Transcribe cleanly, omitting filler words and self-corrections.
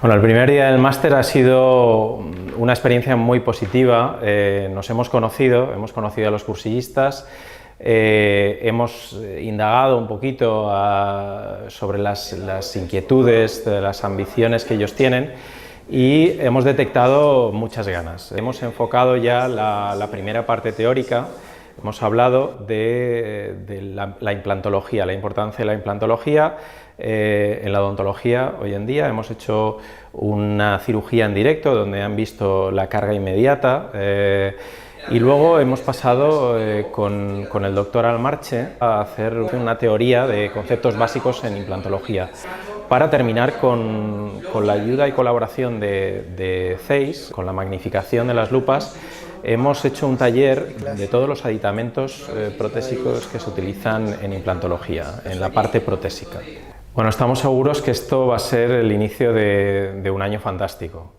Bueno, el primer día del máster ha sido una experiencia muy positiva. Nos hemos conocido a los cursillistas, hemos indagado un poquito sobre las inquietudes, las ambiciones que ellos tienen y hemos detectado muchas ganas. Hemos enfocado ya la primera parte teórica. Hemos hablado de la implantología, la importancia de la implantología en la odontología hoy en día. Hemos hecho una cirugía en directo donde han visto la carga inmediata y luego hemos pasado con el doctor Almarche a hacer una teoría de conceptos básicos en implantología para terminar con la ayuda y colaboración de CEIS, con la magnificación de las lupas. Hemos hecho un taller de todos los aditamentos protésicos que se utilizan en implantología, en la parte protésica. Bueno, estamos seguros que esto va a ser el inicio de un año fantástico.